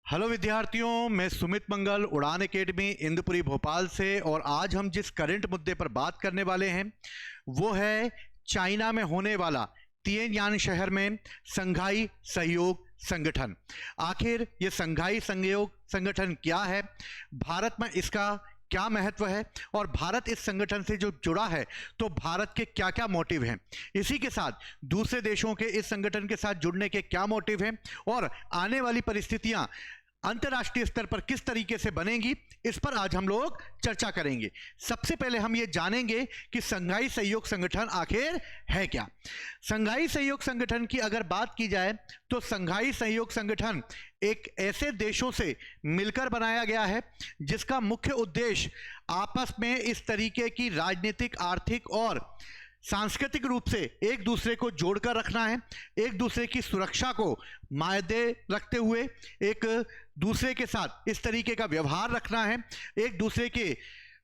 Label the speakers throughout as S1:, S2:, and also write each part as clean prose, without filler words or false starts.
S1: Hello विद्यार्थियों, मैं सुमित मंगल उड़ान एकेडमी इंदुपुरी भोपाल से। और आज हम जिस करंट मुद्दे पर बात करने वाले हैं वो है चाइना में होने वाला तिएनयान शहर में संघाई सहयोग संगठन। आखिर ये संघाई सहयोग संगठन क्या है, भारत में इसका क्या महत्व है और भारत इस संगठन से जो जुड़ा है तो भारत के क्या क्या मोटिव हैं, इसी के साथ दूसरे देशों के इस संगठन के साथ जुड़ने के क्या मोटिव हैं और आने वाली परिस्थितियां अंतर्राष्ट्रीय स्तर पर किस तरीके से बनेंगी, इस पर आज हम लोग चर्चा करेंगे। सबसे पहले हम ये जानेंगे कि संघाई सहयोग संगठन आखिर है क्या। संघाई सहयोग संगठन की अगर बात की जाए तो संघाई सहयोग संगठन एक ऐसे देशों से मिलकर बनाया गया है जिसका मुख्य उद्देश्य आपस में इस तरीके की राजनीतिक, आर्थिक और सांस्कृतिक रूप से एक दूसरे को जोड़कर रखना है, एक दूसरे की सुरक्षा को मायदे रखते हुए एक दूसरे के साथ इस तरीके का व्यवहार रखना है, एक दूसरे के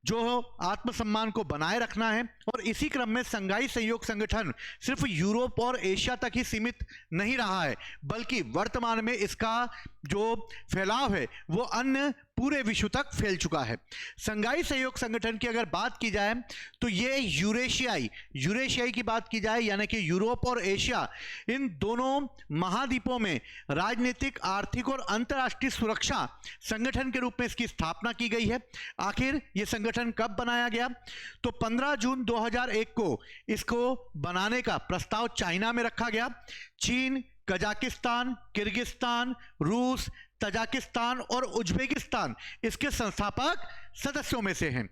S1: जो आत्मसम्मान को बनाए रखना है। और इसी क्रम में संघाई सहयोग संगठन सिर्फ यूरोप और एशिया तक ही सीमित नहीं रहा है, बल्कि वर्तमान में इसका जो फैलाव है वो अन्य पूरे विश्व तक फैल चुका है। संघाई सहयोग संगठन की अगर बात की जाए तो ये यूरेशियाई की बात की जाए, यानी कि यूरोप और एशिया, इन दोनों महाद्वीपों में राजनीतिक, आर्थिक और अंतर्राष्ट्रीय सुरक्षा संगठन के रूप में इसकी स्थापना की गई है। आखिर ये संगठन कब बनाया गया, तो 15 जून 2001 को इसको बनाने का प्रस्ताव चाइना में रखा गया। चीन, कजाकिस्तान, किर्गिस्तान, रूस, तजाकिस्तान और उज्बेकिस्तान इसके संस्थापक सदस्यों में से हैं।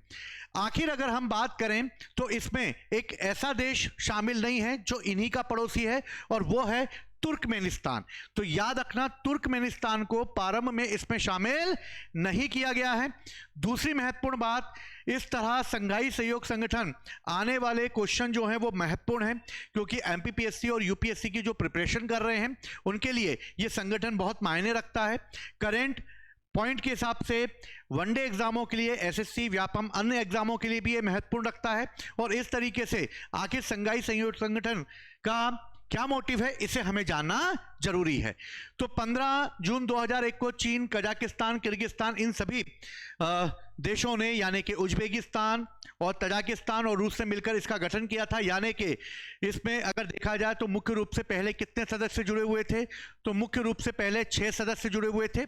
S1: आखिर अगर हम बात करें तो इसमें एक ऐसा देश शामिल नहीं है जो इन्हीं का पड़ोसी है, और वो है तुर्कमेनिस्तान। तो याद रखना, तुर्कमेनिस्तान को प्रारंभ में इसमें शामिल नहीं किया गया है। दूसरी महत्वपूर्ण बात, इस तरह संघाई सहयोग संगठन आने वाले क्वेश्चन जो हैं वो महत्वपूर्ण हैं, क्योंकि एमपीपीएससी और यूपीएससी की जो प्रिपरेशन कर रहे हैं उनके लिए ये संगठन बहुत मायने रखता है। करेंट पॉइंट के हिसाब से वनडे एग्जामों के लिए, एसएससी, व्यापम, अन्य एग्जामों के लिए भी ये महत्वपूर्ण रखता है। और इस तरीके से आखिर संघाई सहयोग संगठन का क्या मोटिव है इसे हमें जानना जरूरी है। तो 15 जून 2001 को चीन, कजाकिस्तान, किर्गिस्तान, इन सभी देशों ने, यानी कि उज्बेकिस्तान और तजाकिस्तान और रूस से मिलकर इसका गठन किया था। यानी कि इसमें अगर देखा जाए तो मुख्य रूप से पहले कितने सदस्य जुड़े हुए थे, तो मुख्य रूप से पहले 6 सदस्य जुड़े हुए थे।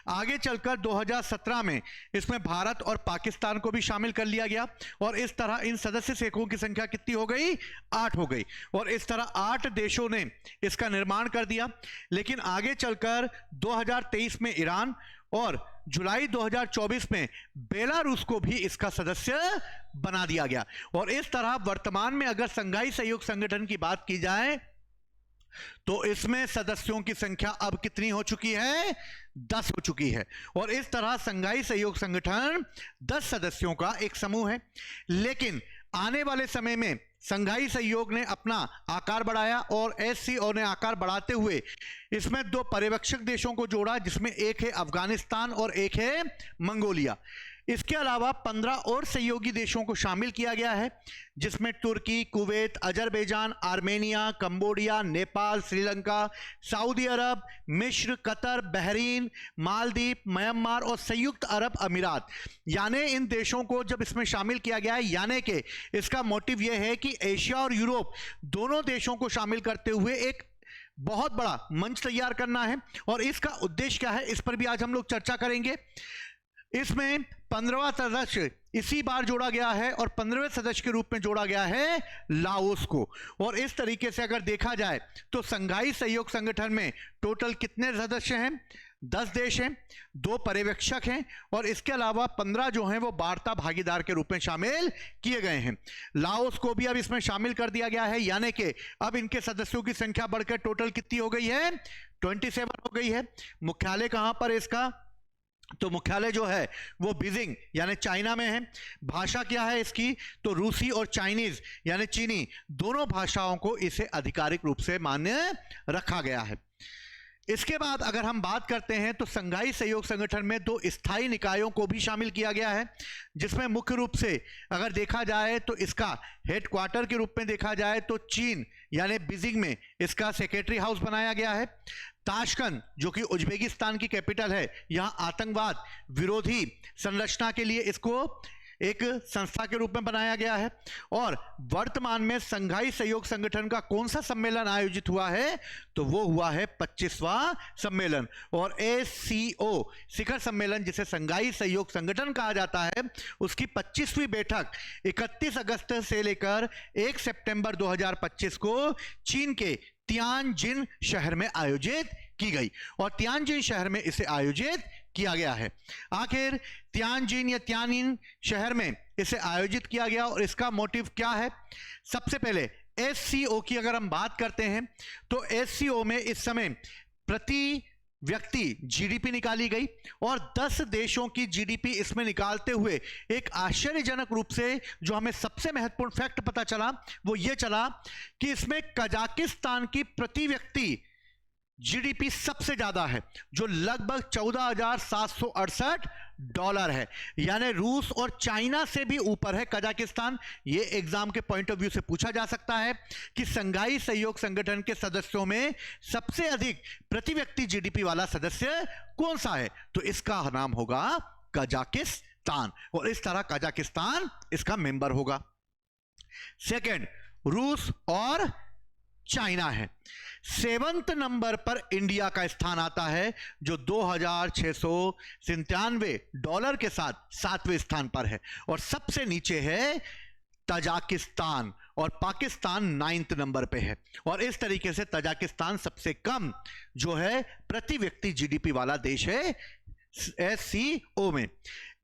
S1: आगे चलकर 2017 में इसमें भारत और पाकिस्तान को भी शामिल कर लिया गया, और इस तरह इन सदस्य देशों की संख्या कितनी हो गई, 8 हो गई। और इस तरह 8 देशों ने इसका निर्माण कर दिया। लेकिन आगे चलकर 2023 में ईरान और जुलाई 2024 में बेलारूस को भी इसका सदस्य बना दिया गया। और इस तरह वर्तमान में अगर संघाई सहयोग संगठन की बात की जाए तो इसमें सदस्यों की संख्या अब कितनी हो चुकी है, 10 हो चुकी है। और इस तरह संघाई सहयोग संगठन 10 सदस्यों का एक समूह है। लेकिन आने वाले समय में संघाई सहयोग ने अपना आकार बढ़ाया, और एससीओ ने आकार बढ़ाते हुए इसमें 2 पर्यवेक्षक देशों को जोड़ा, जिसमें एक है अफगानिस्तान और एक है मंगोलिया। इसके अलावा 15 और सहयोगी देशों को शामिल किया गया है, जिसमें Turkey, Kuwait, Azerbaijan, Armenia, Cambodia, Nepal, Sri Lanka, Saudi Arab, मिस्र, कतर, बहरीन, मालदीव, म्यांमार और संयुक्त अरब अमीरात। यानी इन देशों को जब इसमें शामिल किया गया है, यानी कि इसका मोटिव यह है कि एशिया और यूरोप दोनों देशों को शामिल करते हुए एक बहुत बड़ा मंच तैयार करना है। और इसका उद्देश्य क्या है, इस पर भी आज हम लोग चर्चा करेंगे। इसमें 15वां सदस्य इसी बार जोड़ा गया है, और 15वें सदस्य के रूप में जोड़ा गया है लाओस को। और इस तरीके से अगर देखा जाए तो संघाई सहयोग संगठन में टोटल कितने सदस्य हैं, 10 देश हैं, 2 पर्यवेक्षक हैं, और इसके अलावा 15 जो हैं वो वार्ता भागीदार के रूप में शामिल किए गए हैं। लाओस को भी अब इसमें शामिल कर दिया गया है, यानी कि अब इनके सदस्यों की संख्या बढ़कर टोटल कितनी हो गई है, 27 हो गई है। मुख्यालय कहां पर इसका, तो मुख्यालय जो है वो बीजिंग यानी चाइना में है। भाषा क्या है इसकी, तो रूसी और चाइनीज यानी चीनी, दोनों भाषाओं को इसे आधिकारिक रूप से मान्य रखा गया है। इसके बाद अगर हम बात करते हैं तो संघाई सहयोग संगठन में 2 स्थायी निकायों को भी शामिल किया गया है, जिसमें मुख्य रूप से अगर देखा जाए तो इसका हेडक्वार्टर के रूप में देखा जाए तो चीन यानी बीजिंग में इसका सेक्रेटरी हाउस बनाया गया है। ताशकंद जो कि उज्बेकिस्तान की कैपिटल है, यहां आतंकवाद विरोधी संरचना के लिए इसको एक संस्था के रूप में बनाया गया है। और वर्तमान में संघाई सहयोग संगठन का कौन सा सम्मेलन आयोजित हुआ है, तो वो हुआ है 25वां सम्मेलन। और SCO शिखर सम्मेलन जिसे संघाई सहयोग संगठन कहा जाता है, उसकी 25वीं बैठक 31 अगस्त से लेकर 1 सितंबर 2025 को चीन के तियानजिन शहर में आयोजित की गई। और तियानजिन शहर में इसे आयोजित किया गया है। आखिर तियानजिन या तियानिन शहर में इसे आयोजित किया गया और इसका मोटिव क्या है? सबसे पहले SCO की अगर हम बात करते हैं तो SCO में इस समय प्रति व्यक्ति GDP निकाली गई और 10 देशों की GDP इसमें निकालते हुए एक आश्चर्यजनक रूप से जो हमें सबसे महत्वपूर्ण फैक्ट पता चला वो ये चला कि इसमें कजाकिस्तान की प्रति व्यक्ति GDP सबसे ज्यादा है, जो लगभग $14,768 है। यानी रूस और चाइना से भी ऊपर है कजाकिस्तान। ये एग्जाम के पॉइंट ऑफ व्यू से पूछा जा सकता है कि संघाई सहयोग संगठन के सदस्यों में सबसे अधिक प्रति व्यक्ति GDP वाला सदस्य कौन सा है, तो इसका नाम होगा कजाकिस्तान। और इस तरह कजाकिस्तान इसका मेंबर होगा। सेकंड, रूस और चाइना है। 7वें नंबर पर इंडिया का स्थान आता है, जो $2,697 के साथ 7वें स्थान पर है। और सबसे नीचे है तजाकिस्तान और पाकिस्तान 9वें नंबर पे है। और इस तरीके से तजाकिस्तान सबसे कम जो है प्रति व्यक्ति GDP वाला देश है SCO में।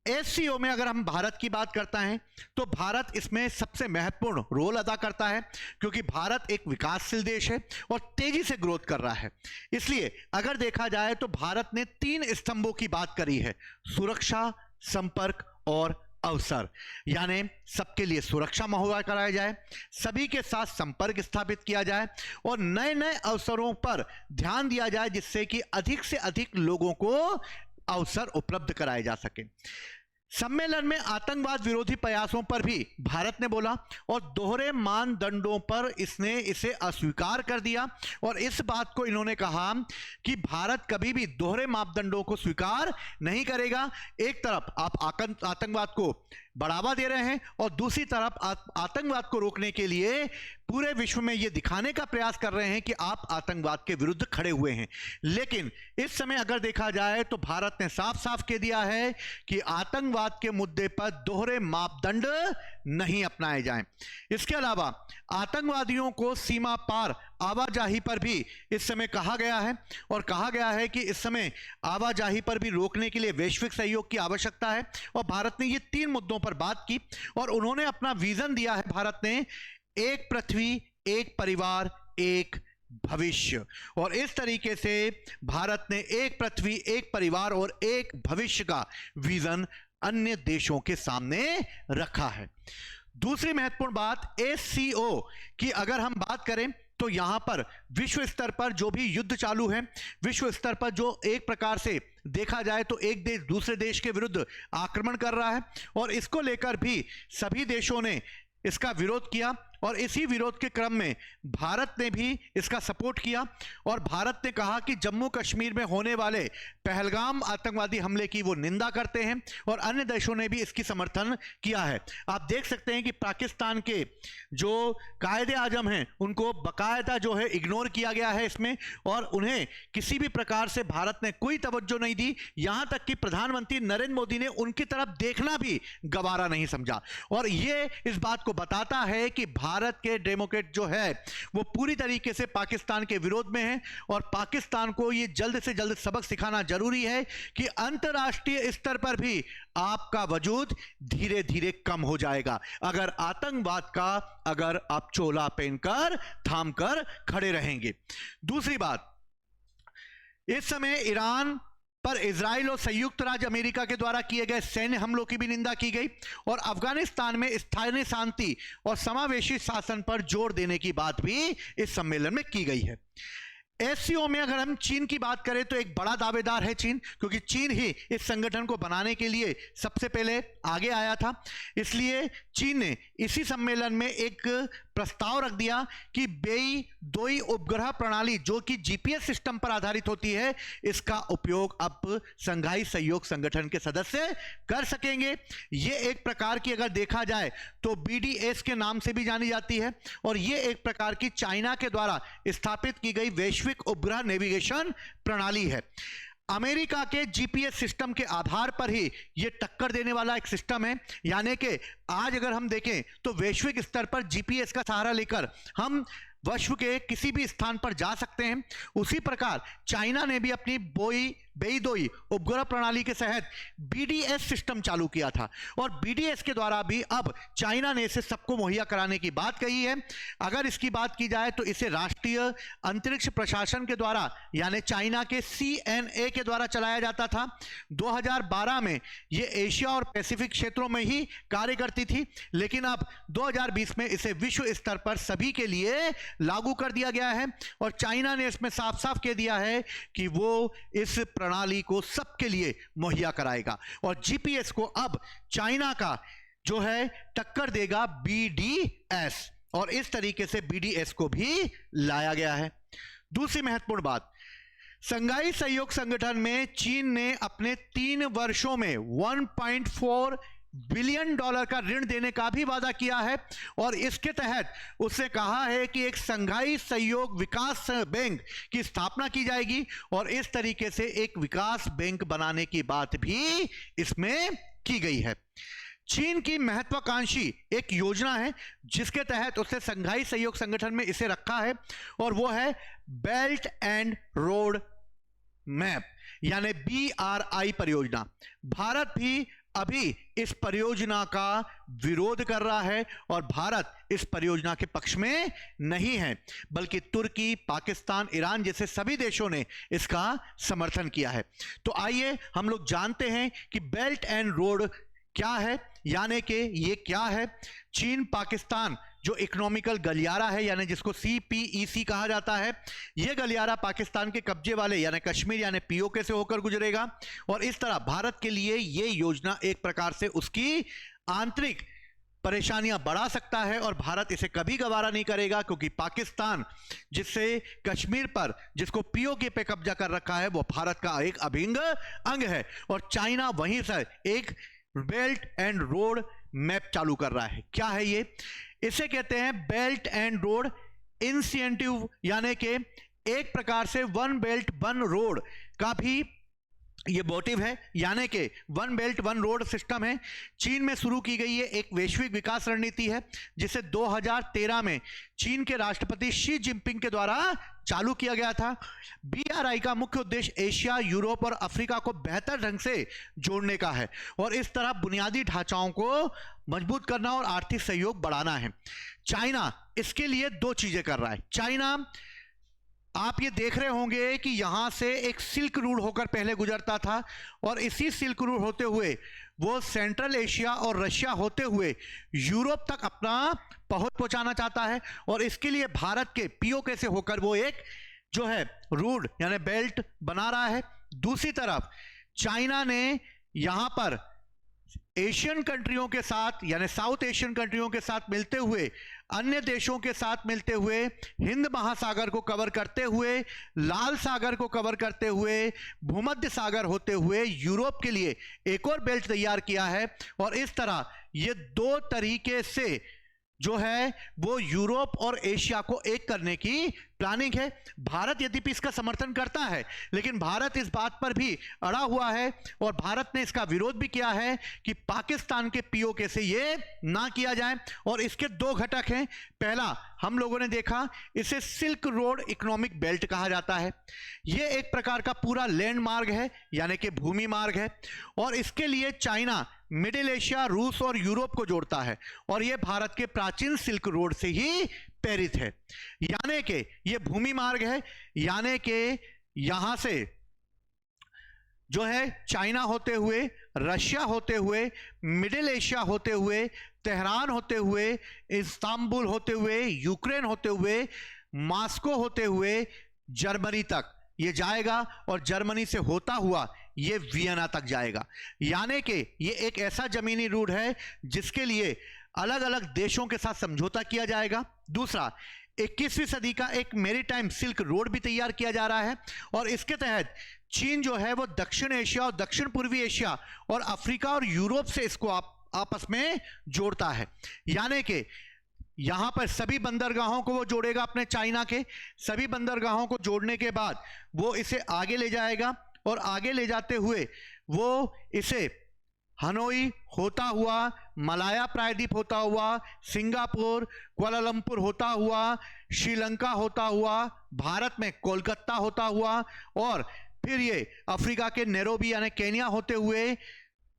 S1: SCO में अगर हम भारत की बात करते हैं तो भारत इसमें सबसे महत्वपूर्ण रोल अदा करता है, क्योंकि भारत एक विकासशील देश है और तेजी से ग्रोथ कर रहा है। इसलिए अगर देखा जाए तो भारत ने 3 स्तंभों की बात करी है: सुरक्षा, संपर्क और अवसर। यानी सबके लिए सुरक्षा मुहैया कराया जाए, सभी के साथ संपर्क स्थापित किया जाए और नए नए अवसरों पर ध्यान दिया जाए, जिससे कि अधिक से अधिक लोगों को अवसर उपलब्ध कराए जा सके। सम्मेलन में आतंकवाद विरोधी प्रयासों पर भी भारत ने बोला और दोहरे मानदंडों पर इसने इसे अस्वीकार कर दिया। और इस बात को इन्होंने कहा कि भारत कभी भी दोहरे मापदंडों को स्वीकार नहीं करेगा। एक तरफ आप आतंकवाद को बढ़ावा दे रहे हैं और दूसरी तरफ आतंकवाद को रोकने के लिए पूरे विश्व में यह दिखाने का प्रयास कर रहे हैं कि आप आतंकवाद के विरुद्ध खड़े हुए हैं। लेकिन इस समय अगर देखा जाए तो भारत ने साफ साफ कह दिया है कि आतंकवाद के मुद्दे पर दोहरे मापदंड नहीं अपनाए जाएं। इसके अलावा आतंकवादियों को सीमा पार आवाजाही पर भी इस समय कहा गया है और कहा गया है कि इस समय आवाजाही पर भी रोकने के लिए वैश्विक सहयोग की आवश्यकता है। और भारत ने ये 3 मुद्दों पर बात की और उन्होंने अपना विजन दिया है। भारत ने एक पृथ्वी, एक परिवार, एक भविष्य। और इस तरीके से भारत ने एक पृथ्वी, एक परिवार और एक भविष्य का विजन अन्य देशों के सामने रखा है। दूसरी महत्वपूर्ण बात SCO की अगर हम बात करें तो यहां पर विश्व स्तर पर जो भी युद्ध चालू है, विश्व स्तर पर जो एक प्रकार से देखा जाए तो एक देश दूसरे देश के विरुद्ध आक्रमण कर रहा है और इसको लेकर भी सभी देशों ने इसका विरोध किया। और इसी विरोध के क्रम में भारत ने भी इसका सपोर्ट किया और भारत ने कहा कि जम्मू कश्मीर में होने वाले पहलगाम आतंकवादी हमले की वो निंदा करते हैं और अन्य देशों ने भी इसकी समर्थन किया है। आप देख सकते हैं कि पाकिस्तान के जो कायदे आजम हैं उनको बाकायदा जो है इग्नोर किया गया है इसमें और उन्हें किसी भी प्रकार से भारत ने कोई तवज्जो नहीं दी। यहां तक कि प्रधानमंत्री नरेंद्र मोदी ने उनकी तरफ देखना भी गवारा नहीं समझा। और ये इस बात को बताता है कि भारत के डेमोक्रेट जो है वो पूरी तरीके से पाकिस्तान के विरोध में है और पाकिस्तान को ये जल्द से जल्द सबक सिखाना जरूरी है कि अंतर्राष्ट्रीय स्तर पर भी आपका वजूद धीरे धीरे कम हो जाएगा अगर आतंकवाद का अगर आप चोला पहनकर थामकर खड़े रहेंगे। दूसरी बात, इस समय ईरान पर इजराइल और संयुक्त राज्य अमेरिका के द्वारा किए गए सैन्य हमलों की भी निंदा की गई और अफगानिस्तान में स्थायी शांति और समावेशी शासन पर जोर देने की बात भी इस सम्मेलन में की गई है। एससीओ में अगर हम चीन की बात करें तो एक बड़ा दावेदार है चीन, क्योंकि चीन ही इस संगठन को बनाने के लिए सबसे पहले आगे आया था। इसलिए चीन ने इसी सम्मेलन में एक प्रस्ताव रख दिया कि बेई दोई उपग्रह प्रणाली जो कि जीपीएस सिस्टम पर आधारित होती है, इसका उपयोग अब संघाई सहयोग संगठन के सदस्य कर सकेंगे। ये एक प्रकार की अगर देखा जाए तो बीडीएस के नाम से भी जानी जाती है, और ये एक प्रकार की चाइना के द्वारा स्थापित की गई वैश्विक उपग्रह नेविगेशन प्रणाली है। अमेरिका के जीपीएस सिस्टम के आधार पर ही यह टक्कर देने वाला एक सिस्टम है। यानी कि आज अगर हम देखें तो वैश्विक स्तर पर जीपीएस का सहारा लेकर हम विश्व के किसी भी स्थान पर जा सकते हैं। उसी प्रकार चाइना ने भी अपनी बेईदोई उपग्रह प्रणाली के तहत बीडीएस सिस्टम चालू किया था, और बीडीएस के द्वारा भी अब चाइना ने इसे सबको मुहैया कराने की बात कही है। अगर इसकी बात की जाए तो इसे राष्ट्रीय अंतरिक्ष प्रशासन के द्वारा यानी चाइना के सीएनए के द्वारा चलाया जाता था। 2012 में यह एशिया और पैसिफिक क्षेत्रों में ही कार्य करती थी, लेकिन अब 2020 में इसे विश्व स्तर पर सभी के लिए लागू कर दिया गया है, और चाइना ने इसमें साफ साफ कह दिया है कि वो इस प्रणाली को सबके लिए मुहैया कराएगा, और जीपीएस को अब चाइना का जो है टक्कर देगा बीडीएस, और इस तरीके से बीडीएस को भी लाया गया है। दूसरी महत्वपूर्ण बात, संघाई सहयोग संगठन में चीन ने अपने 3 वर्षों में 1.4 बिलियन डॉलर का ऋण देने का भी वादा किया है, और इसके तहत उसने कहा है कि एक संघाई सहयोग विकास बैंक की स्थापना की जाएगी, और इस तरीके से एक विकास बैंक बनाने की बात भी इसमें की गई है। चीन की महत्वाकांक्षी एक योजना है जिसके तहत उसने संघाई सहयोग संगठन में इसे रखा है, और वो है बेल्ट एंड रोड मैप यानी BRI परियोजना। भारत भी अभी इस परियोजना का विरोध कर रहा है, और भारत इस परियोजना के पक्ष में नहीं है, बल्कि तुर्की, पाकिस्तान, ईरान जैसे सभी देशों ने इसका समर्थन किया है। तो आइए हम लोग जानते हैं कि बेल्ट एंड रोड क्या है, यानी कि ये क्या है। चीन पाकिस्तान जो इकोनॉमिकल गलियारा है, यानी जिसको CPEC कहा जाता है, यह गलियारा पाकिस्तान के कब्जे वाले यानी कश्मीर यानी POK से होकर गुजरेगा, और इस तरह भारत के लिए यह योजना एक प्रकार से उसकी आंतरिक परेशानियां बढ़ा सकता है, और भारत इसे कभी गवारा नहीं करेगा, क्योंकि पाकिस्तान जिससे कश्मीर पर जिसको POK पे कब्जा कर रखा है वो भारत का एक अभिन्न अंग है, और चाइना वहीं से एक बेल्ट एंड रोड मैप चालू कर रहा है। क्या है ये? इसे कहते हैं बेल्ट एंड रोड इनिशिएटिव, यानी कि एक प्रकार से वन बेल्ट वन रोड का भी ये मोटिव है, यानी कि one belt one road system है। चीन में शुरू की गई ये एक वैश्विक विकास रणनीति है, जिसे 2013 में चीन के राष्ट्रपति शी जिनपिंग के द्वारा चालू किया गया था। BRI का मुख्य उद्देश्य एशिया, यूरोप और अफ्रीका को बेहतर ढंग से जोड़ने का है, और इस तरह बुनियादी ढांचाओं को मजबूत करना और आर्थिक सहयोग बढ़ाना है। चाइना इसके लिए 2 चीजें कर रहा है। चाइना, आप ये देख रहे होंगे कि यहां से एक सिल्क रूट होकर पहले गुजरता था, और इसी सिल्क रूट होते हुए वो सेंट्रल एशिया और रशिया होते हुए यूरोप तक अपना पहुंच पहुंचाना चाहता है, और इसके लिए भारत के POK से होकर वो एक जो है रूट यानी बेल्ट बना रहा है। दूसरी तरफ चाइना ने यहां पर एशियन कंट्रियों के साथ यानी साउथ एशियन कंट्रियों के साथ मिलते हुए, अन्य देशों के साथ मिलते हुए, हिंद महासागर को कवर करते हुए, लाल सागर को कवर करते हुए, भूमध्य सागर होते हुए यूरोप के लिए एक और बेल्ट तैयार किया है, और इस तरह ये 2 तरीके से जो है वो यूरोप और एशिया को एक करने की प्लानिंग है। भारत यद्यपि इसका समर्थन करता है, लेकिन भारत इस बात पर भी अड़ा हुआ है, और भारत ने इसका विरोध भी किया है कि पाकिस्तान के POK से ये ना किया जाए। और इसके 2 घटक हैं। पहला हम लोगों ने देखा, इसे सिल्क रोड इकोनॉमिक बेल्ट कहा जाता है। यह एक प्रकार का पूरा लैंड मार्ग है, यानी कि भूमि मार्ग है, और इसके लिए चाइना मिडिल एशिया, रूस और यूरोप को जोड़ता है, और यह भारत के प्राचीन सिल्क रोड से ही प्रेरित है। यानी कि यह भूमि मार्ग है, यानी कि यहां से जो है चाइना होते हुए, रशिया होते हुए, मिडिल एशिया होते हुए, तेहरान होते हुए, इस्तांबुल होते हुए, यूक्रेन होते हुए, मॉस्को होते हुए, जर्मनी तक ये जाएगा और जर्मनी से होता हुआ ये वियना तक जाएगा। यानी कि ये एक ऐसा जमीनी रूट है जिसके लिए अलग अलग देशों के साथ समझौता किया जाएगा। दूसरा, 21वीं सदी का एक मैरीटाइम सिल्क रोड भी तैयार किया जा रहा है और इसके तहत चीन जो है वो दक्षिण एशिया और दक्षिण पूर्वी एशिया और अफ्रीका और यूरोप से इसको आपस में जोड़ता है। यानी कि यहां पर सभी बंदरगाहों को वो जोड़ेगा, अपने चाइना के सभी बंदरगाहों को जोड़ने के बाद वो इसे आगे ले जाएगा और आगे ले जाते हुए वो इसे हनोई होता हुआ, मलाया प्रायद्वीप होता हुआ, सिंगापुर, कुआलालंपुर होता हुआ, श्रीलंका होता हुआ, भारत में कोलकाता होता हुआ और फिर ये अफ्रीका के नैरोबी यानी केनिया होते हुए,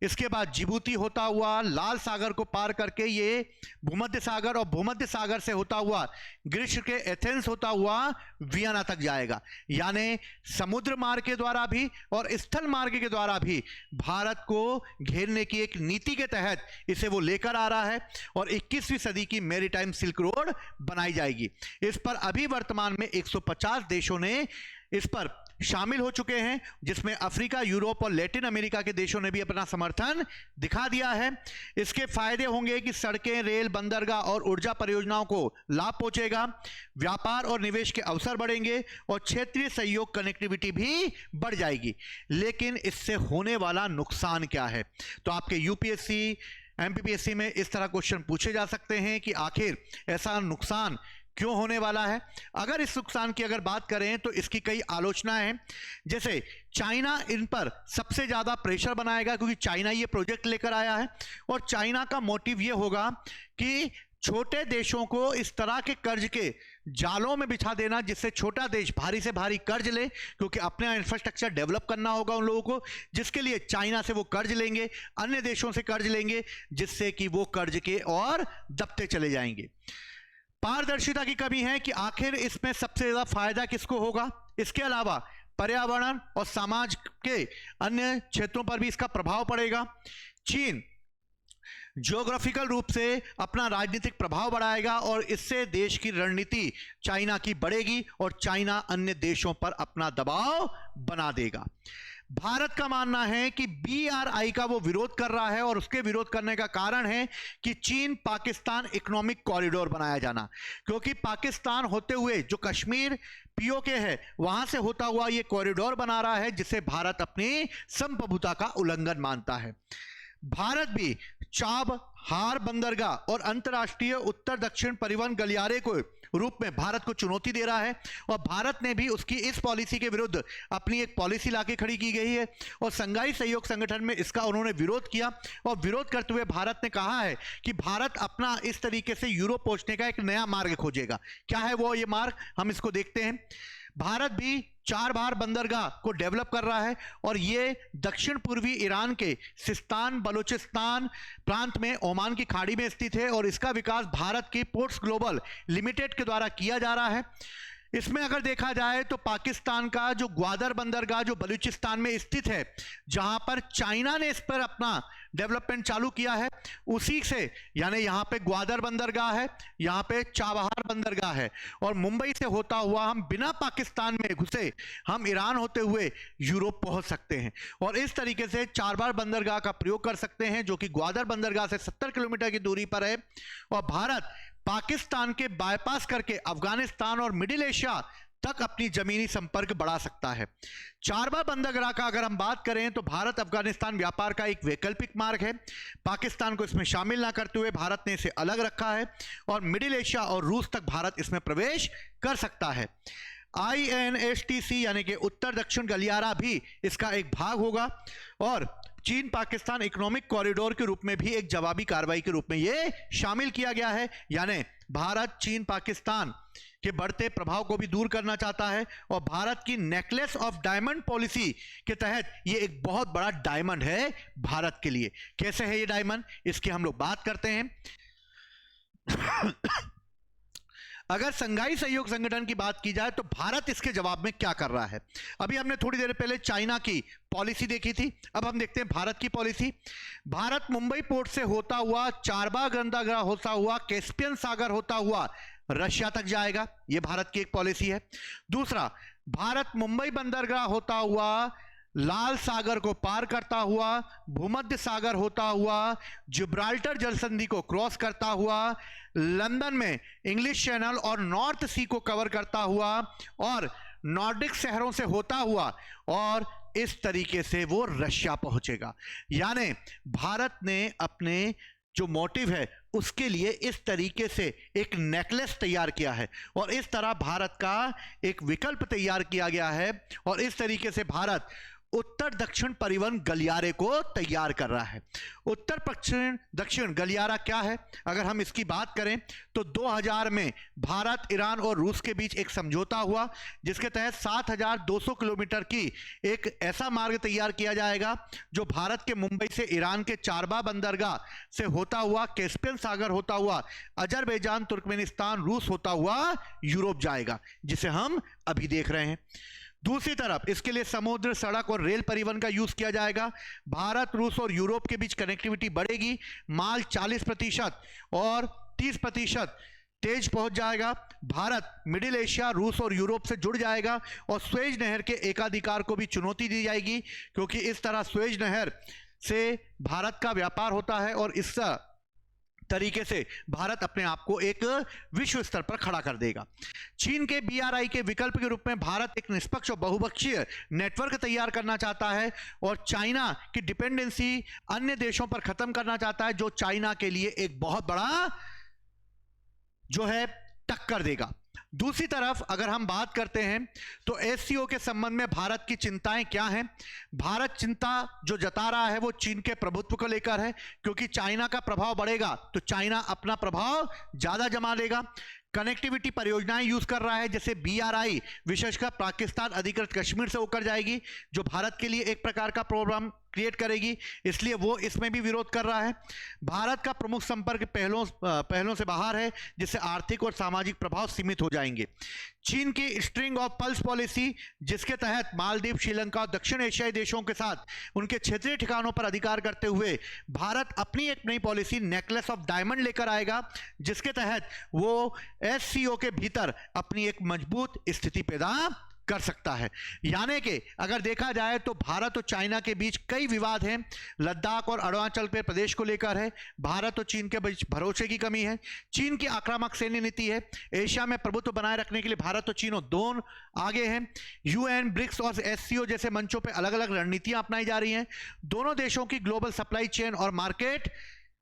S1: इसके बाद जिबूती होता हुआ, लाल सागर को पार करके ये भूमध्य सागर और भूमध्य सागर से होता हुआ ग्रीष्म के एथेंस होता हुआ वियना तक जाएगा। यानी समुद्र मार्ग के द्वारा भी और स्थल मार्ग के द्वारा भी भारत को घेरने की एक नीति के तहत इसे वो लेकर आ रहा है और 21वीं सदी की मैरीटाइम सिल्क रोड बनाई जाएगी। इस पर अभी वर्तमान में 150 देशों ने इस पर शामिल हो चुके हैं, जिसमें अफ्रीका, यूरोप और लैटिन अमेरिका के देशों ने भी अपना समर्थन दिखा दिया है। इसके फायदे होंगे कि सड़कें, रेल, बंदरगाह और ऊर्जा परियोजनाओं को लाभ पहुंचेगा, व्यापार और निवेश के अवसर बढ़ेंगे और क्षेत्रीय सहयोग कनेक्टिविटी भी बढ़ जाएगी। लेकिन इससे होने वाला नुकसान क्या है? तो आपके यूपीएससी, एमपीपीएससी में इस तरह क्वेश्चन पूछे जा सकते हैं कि आखिर ऐसा नुकसान क्यों होने वाला है। अगर इस नुकसान की अगर बात करें तो इसकी कई आलोचनाएं हैं। जैसे चाइना इन पर सबसे ज्यादा प्रेशर बनाएगा क्योंकि चाइना ये प्रोजेक्ट लेकर आया है और चाइना का मोटिव ये होगा कि छोटे देशों को इस तरह के कर्ज के जालों में बिछा देना जिससे छोटा देश भारी से भारी कर्ज ले, क्योंकि अपना इंफ्रास्ट्रक्चर डेवलप करना होगा उन लोगों को, जिसके लिए चाइना से वो कर्ज लेंगे, अन्य देशों से कर्ज लेंगे, जिससे कि वो कर्ज के और दबते चले जाएंगे। पारदर्शिता की कमी है कि आखिर इसमें सबसे ज्यादा फायदा किसको होगा। इसके अलावा पर्यावरण और समाज के अन्य क्षेत्रों पर भी इसका प्रभाव पड़ेगा। चीन ज्योग्राफिकल रूप से अपना राजनीतिक प्रभाव बढ़ाएगा और इससे देश की रणनीति चाइना की बढ़ेगी और चाइना अन्य देशों पर अपना दबाव बना देगा। भारत का मानना है कि BRI का वो विरोध कर रहा है और उसके विरोध करने का कारण है कि चीन पाकिस्तान इकोनॉमिक कॉरिडोर बनाया जाना, क्योंकि पाकिस्तान होते हुए जो कश्मीर POK है वहां से होता हुआ ये कॉरिडोर बना रहा है, जिसे भारत अपनी संप्रभुता का उल्लंघन मानता है। भारत भी चाबहार बंदरगाह और अंतरराष्ट्रीय उत्तर दक्षिण परिवहन गलियारे को रूप में भारत को चुनौती दे रहा है और भारत ने भी उसकी इस पॉलिसी के विरुद्ध अपनी एक पॉलिसी लाके खड़ी की गई है और संघाई सहयोग संगठन में इसका उन्होंने विरोध किया और विरोध करते हुए भारत ने कहा है कि भारत अपना इस तरीके से यूरोप पहुंचने का एक नया मार्ग खोजेगा। क्या है वो ये मार्ग, हम इसको देखते हैं। भारत भी चाबहार बंदरगाह को डेवलप कर रहा है और ये दक्षिण पूर्वी ईरान के सिस्तान बलूचिस्तान प्रांत में ओमान की खाड़ी में स्थित है और इसका विकास भारत की पोर्ट्स ग्लोबल लिमिटेड के द्वारा किया जा रहा है। इसमें अगर देखा जाए तो पाकिस्तान का जो ग्वादर बंदरगाह जो बलूचिस्तान में स्थित है, जहां पर चाइना ने इस पर अपना डेवलपमेंट चालू किया है, उसी से यानी यहां पे ग्वादर बंदरगाह है, यहां पे चाबहार बंदरगाह है और मुंबई से होता हुआ हम बिना पाकिस्तान में घुसे हम ईरान होते हुए यूरोप पहुंच सकते हैं और इस तरीके से चाबहार बंदरगाह का प्रयोग कर सकते हैं, जो कि ग्वादर बंदरगाह से 70 किलोमीटर की दूरी पर है और भारत पाकिस्तान के बाईपास करके अफगानिस्तान और मिडिल एशिया तक अपनी जमीनी संपर्क बढ़ा सकता है। चाबहार बंदरगाह का अगर हम बात करें तो भारत अफगानिस्तान व्यापार का एक वैकल्पिक मार्ग है। पाकिस्तान को इसमें शामिल ना करते हुए भारत ने इसे अलग रखा है और मिडिल एशिया और रूस तक भारत इसमें प्रवेश कर सकता है। INSTC यानी कि उत्तर दक्षिण गलियारा भी इसका एक भाग होगा और चीन पाकिस्तान इकोनॉमिक कॉरिडोर के रूप में भी एक जवाबी कार्रवाई के रूप में यह शामिल किया गया है। यानी भारत चीन पाकिस्तान के बढ़ते प्रभाव को भी दूर करना चाहता है और भारत की नेकलेस ऑफ डायमंड पॉलिसी के तहत यह एक बहुत बड़ा डायमंड है भारत के लिए। कैसे है ये डायमंड, इसकी हम लोग बात करते हैं। अगर संघाई सहयोग संगठन की बात की जाए तो भारत इसके जवाब में क्या कर रहा है। अभी हमने थोड़ी देर पहले चाइना की पॉलिसी देखी थी, अब हम देखते हैं भारत की पॉलिसी। भारत मुंबई पोर्ट से होता हुआ चाबहार बंदरगाह होता हुआ कैस्पियन सागर होता हुआ रशिया तक जाएगा, यह भारत की एक पॉलिसी है। दूसरा, भारत मुंबई बंदरगाह होता हुआ, लाल सागर को पार करता हुआ, भूमध्य सागर होता हुआ, जिब्राल्टर जलसंधि को क्रॉस करता हुआ, लंदन में इंग्लिश चैनल और नॉर्थ सी को कवर करता हुआ और नॉर्डिक शहरों से होता हुआ और इस तरीके से वो रशिया पहुंचेगा। यानी भारत ने अपने जो मोटिव है उसके लिए इस तरीके से एक नेकलेस तैयार किया है और इस तरह भारत का एक विकल्प तैयार किया गया है और इस तरीके से भारत उत्तर दक्षिण परिवहन गलियारे को तैयार कर रहा है। उत्तर पश्चिम दक्षिण गलियारा क्या है? अगर हम इसकी बात करें तो 2000 में भारत, ईरान और रूस के बीच एक समझौता हुआ जिसके तहत 7200 किलोमीटर की एक ऐसा मार्ग तैयार किया जाएगा जो भारत के मुंबई से ईरान के चारबा बंदरगाह से होता हुआ, कैस्पियन सागर होता हुआ, अजरबैजान, तुर्कमेनिस्तान, रूस होता हुआ यूरोप जाएगा, जिसे हम अभी देख रहे हैं। दूसरी तरफ इसके लिए समुद्र, सड़क और रेल परिवहन का यूज किया जाएगा। भारत, रूस और यूरोप के बीच कनेक्टिविटी बढ़ेगी। माल 40% और 30% तेज पहुंच जाएगा। भारत मिडिल एशिया, रूस और यूरोप से जुड़ जाएगा और स्वेज नहर के एकाधिकार को भी चुनौती दी जाएगी क्योंकि इस तरह स्वेज नहर से भारत का व्यापार होता है और इस तरीके से भारत अपने आप को एक विश्व स्तर पर खड़ा कर देगा। चीन के BRI के विकल्प के रूप में भारत एक निष्पक्ष और बहुपक्षीय नेटवर्क तैयार करना चाहता है और चाइना की डिपेंडेंसी अन्य देशों पर खत्म करना चाहता है जो चाइना के लिए एक बहुत बड़ा जो है टक्कर देगा। दूसरी तरफ अगर हम बात करते हैं तो SCO के संबंध में भारत की चिंताएं क्या हैं? भारत चिंता जो जता रहा है वो चीन के प्रभुत्व को लेकर है क्योंकि चाइना का प्रभाव बढ़ेगा तो चाइना अपना प्रभाव ज्यादा जमा लेगा। कनेक्टिविटी परियोजनाएं यूज कर रहा है जैसे BRI विशेषकर पाकिस्तान अधिकृत कश्मीर से होकर जाएगी जो भारत के लिए एक प्रकार का प्रॉब्लम क्रिएट करेगी, इसलिए वो इसमें भी विरोध कर रहा है। भारत का प्रमुख संपर्क पहलों से बाहर है जिससे आर्थिक और सामाजिक प्रभाव सीमित हो जाएंगे। चीन की स्ट्रिंग ऑफ पल्स पॉलिसी जिसके तहत मालदीव, श्रीलंका और दक्षिण एशियाई देशों के साथ उनके क्षेत्रीय ठिकानों पर अधिकार करते हुए भारत अपनी एक नई पॉलिसी नेकलेस ऑफ डायमंड लेकर आएगा जिसके तहत वो SCO के भीतर अपनी एक मजबूत स्थिति पैदा कर सकता है। यानी कि अगर देखा जाए तो भारत और चाइना के बीच कई विवाद हैं। लद्दाख और अरुणाचल प्रदेश को लेकर है। भारत और चीन के बीच भरोसे की कमी है। चीन की आक्रामक सैन्य नीति है। एशिया में प्रभुत्व बनाए रखने के लिए भारत और चीन दोनों आगे हैं। UN, ब्रिक्स और SCO जैसे मंचों पर अलग अलग रणनीतियां अपनाई जा रही हैं। दोनों देशों की ग्लोबल सप्लाई चेन और मार्केट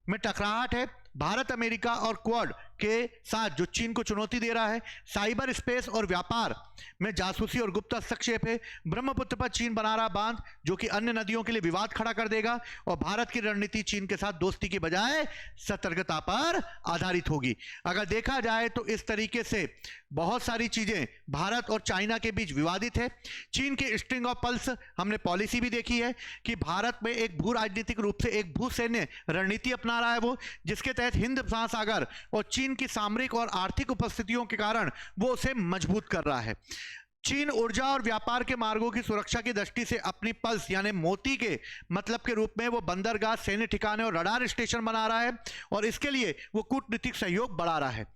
S1: में टकराहट है। भारत, अमेरिका और क्वाड के साथ जो चीन को चुनौती दे रहा है। साइबर स्पेस और व्यापार में जासूसी और गुप्त हस्तक्षेप है। ब्रह्मपुत्र पर चीन बना रहा बांध जो कि अन्य नदियों के लिए विवाद खड़ा कर देगा और भारत की रणनीति चीन के साथ दोस्ती की बजाय सतर्कता पर आधारित होगी। अगर देखा जाए तो इस तरीके से बहुत सारी चीजें भारत और चाइना के बीच विवादित है। चीन के स्ट्रिंग ऑफ पल्स हमने पॉलिसी भी देखी है कि भारत में एक भू राजनीतिक रूप से एक भू सैन्य रणनीति अपना रहा है वो, जिसके तहत हिंद महासागर और चीन की सामरिक और आर्थिक उपस्थितियों के कारण वो उसे मजबूत कर रहा है। चीन ऊर्जा और व्यापार के मार्गों की सुरक्षा की दृष्टि से अपनी पल्स यानी मोती के मतलब के रूप में वो बंदरगाह, सैन्य ठिकाने और रडार स्टेशन बना रहा है और इसके लिए वो कूटनीतिक सहयोग बढ़ा रहा है।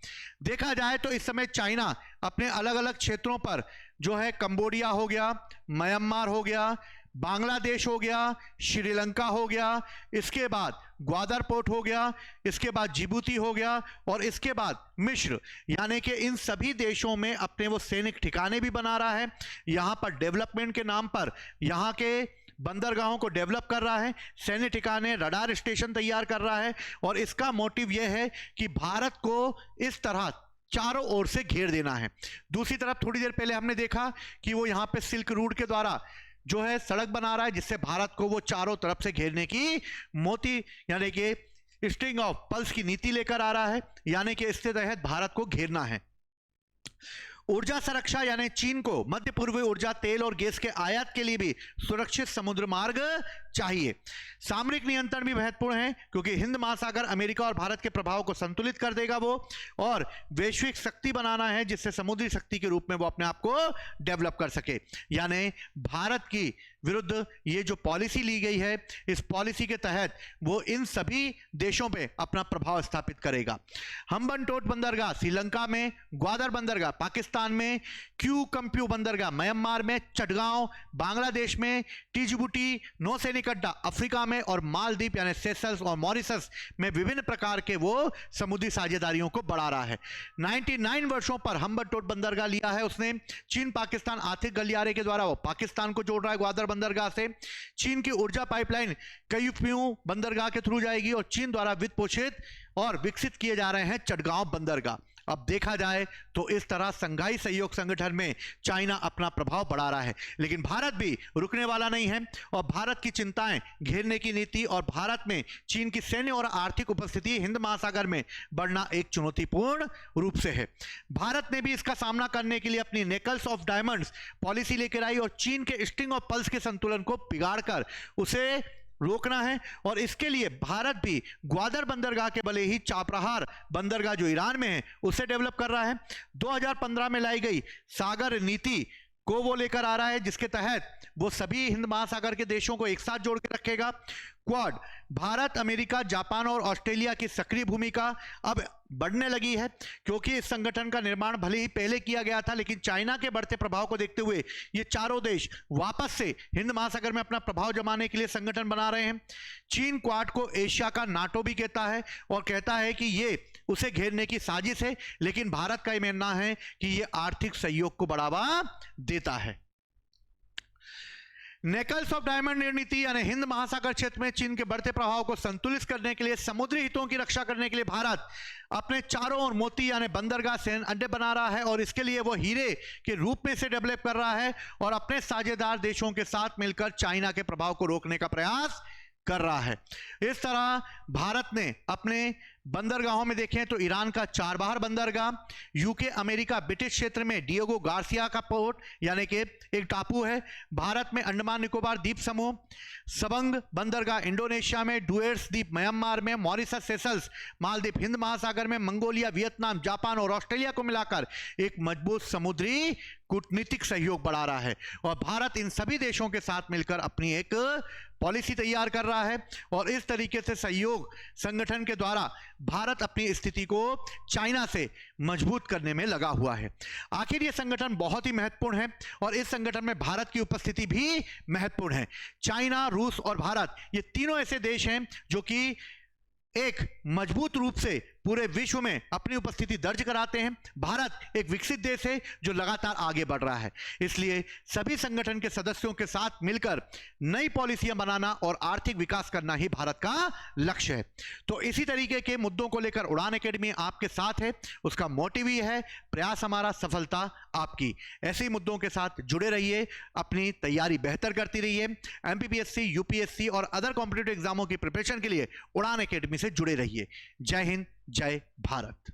S1: देखा जाए तो इस समय चाइना अपने अलग अलग क्षेत्रों पर जो है कंबोडिया हो गया, म्यांमार हो गया, बांग्लादेश हो गया, श्रीलंका हो गया, इसके बाद ग्वादर पोर्ट हो गया, इसके बाद जिबूती हो गया और इसके बाद मिस्र, यानी कि इन सभी देशों में अपने वो सैनिक ठिकाने भी बना रहा है। यहां पर डेवलपमेंट के नाम पर यहां के बंदरगाहों को डेवलप कर रहा है, सैन्य ठिकाने, रडार स्टेशन तैयार कर रहा है और इसका मोटिव यह है कि भारत को इस तरह चारों ओर से घेर देना है। दूसरी तरफ थोड़ी देर पहले हमने देखा कि वो यहां पे सिल्क रूट के द्वारा जो है सड़क बना रहा है जिससे भारत को वो चारों तरफ से घेरने की मोती यानी कि स्ट्रिंग ऑफ पल्स की नीति लेकर आ रहा है, यानी कि इसके तहत भारत को घेरना है। ऊर्जा सुरक्षा यानी चीन को मध्य पूर्वी ऊर्जा, तेल और गैस के आयात के लिए भी सुरक्षित समुद्र मार्ग चाहिए। सामरिक नियंत्रण भी महत्वपूर्ण है क्योंकि हिंद महासागर अमेरिका और भारत के प्रभाव को संतुलित कर देगा वो, और वैश्विक शक्ति बनाना है जिससे समुद्री शक्ति के रूप में वो अपने आप को डेवलप कर सके। यानी भारत की विरुद्ध ये जो पॉलिसी ली गई है, इस पॉलिसी के तहत वो इन सभी देशों पे अपना प्रभाव स्थापित करेगा। हम्बनटोट बंदरगाह श्रीलंका में, ग्वादर बंदरगाह पाकिस्तान में, क्यू कंप्यू बंदरगाह म्यांमार में, चटगांव बांग्लादेश में, टिजबुटी नौसैनिक अड्डा अफ्रीका में और मालदीव यानी सेशल्स और मॉरिशस में विभिन्न प्रकार के वो समुद्री साझेदारियों को बढ़ा रहा है। 99 वर्षों पर हम्बनटोट बंदरगाह लिया है उसने। चीन पाकिस्तान आर्थिक गलियारे के द्वारा वो पाकिस्तान को जोड़ रहा है ग्वादर बंदरगाह से। चीन की ऊर्जा पाइपलाइन कयूप्यू बंदरगाह के थ्रू जाएगी और चीन द्वारा वित्त पोषित और विकसित किए जा रहे हैं चटगांव बंदरगाह। अब देखा जाए तो इस तरह संघाई सहयोग संगठन में चाइना अपना प्रभाव बढ़ा रहा है, लेकिन भारत भी रुकने वाला नहीं है और भारत की चिंताएं घेरने की नीति और भारत में चीन की सैन्य और आर्थिक उपस्थिति हिंद महासागर में बढ़ना एक चुनौतीपूर्ण रूप से है। भारत ने भी इसका सामना करने के लिए अपनी नेकल्स ऑफ डायमंड्स पॉलिसी लेकर आई और चीन के स्ट्रिंग ऑफ पल्स के संतुलन को बिगाड़कर उसे रोकना है और इसके लिए भारत भी ग्वादर बंदरगाह के भले ही चापराहार बंदरगाह जो ईरान में है उसे डेवलप कर रहा है। 2015 में लाई गई सागर नीति को वो लेकर आ रहा है, जिसके तहत वो सभी हिंद महासागर के देशों को एक साथ जोड़ के रखेगा। क्वाड भारत, अमेरिका, जापान और ऑस्ट्रेलिया की सक्रिय भूमिका अब बढ़ने लगी है, क्योंकि इस संगठन का निर्माण भले ही पहले किया गया था, लेकिन चाइना के बढ़ते प्रभाव को देखते हुए ये चारों देश वापस से हिंद महासागर में अपना प्रभाव जमाने के लिए संगठन बना रहे हैं। चीन क्वाड को एशिया का नाटो भी कहता है और कहता है कि ये उसे घेरने की साजिश है, लेकिन भारत का यह मानना है कि ये आर्थिक सहयोग को बढ़ावा देता है। नेकल्स ऑफ डायमंड रणनीति यानी हिंद महासागर क्षेत्र में चीन के बढ़ते प्रभाव को संतुलित करने के लिए, समुद्री हितों की रक्षा करने के लिए भारत अपने चारों ओर मोती यानी बंदरगाह सैन्य अड्डे बना रहा है और इसके लिए वो हीरे के रूप में से डेवलप कर रहा है और अपने साझेदार देशों के साथ मिलकर चाइना के प्रभाव को रोकने का प्रयास कर रहा है। इस तरह भारत ने अपने बंदरगाहों में देखें तो ईरान का चाबहार बंदरगाह, यूके अमेरिका ब्रिटिश क्षेत्र में डिएगो गार्सिया का पोर्ट यानी कि एक टापू है, भारत में अंडमान निकोबार द्वीप समूह, सबंग बंदरगाह इंडोनेशिया में, डुएर्स द्वीप म्यांमार में, मॉरिशस सेशल्स मालदीव हिंद महासागर में, मंगोलिया, वियतनाम, जापान और ऑस्ट्रेलिया को मिलाकर एक मजबूत समुद्री कूटनीतिक सहयोग बढ़ा रहा है और भारत इन सभी देशों के साथ मिलकर अपनी एक पॉलिसी तैयार कर रहा है और इस तरीके से सहयोग संगठन के द्वारा भारत अपनी स्थिति को चाइना से मजबूत करने में लगा हुआ है। आखिर यह संगठन बहुत ही महत्वपूर्ण है और इस संगठन में भारत की उपस्थिति भी महत्वपूर्ण है। चाइना, रूस और भारत ये तीनों ऐसे देश हैं जो कि एक मजबूत रूप से पूरे विश्व में अपनी उपस्थिति दर्ज कराते हैं। भारत एक विकसित देश है जो लगातार आगे बढ़ रहा है, इसलिए सभी संगठन के सदस्यों के साथ मिलकर नई पॉलिसियां बनाना और आर्थिक विकास करना ही भारत का लक्ष्य है। तो इसी तरीके के मुद्दों को लेकर उड़ान एकेडमी आपके साथ है, उसका मोटिव ही है प्रयास हमारा, सफलता आपकी। ऐसे ही मुद्दों के साथ जुड़े रहिए, अपनी तैयारी बेहतर करती रहिए। एमपीपीएससी, यूपीएससी और अदर कॉम्पिटिटिव एग्जामों की प्रिपरेशन के लिए उड़ान एकेडमी से जुड़े रहिए। जय हिंद, जय भारत।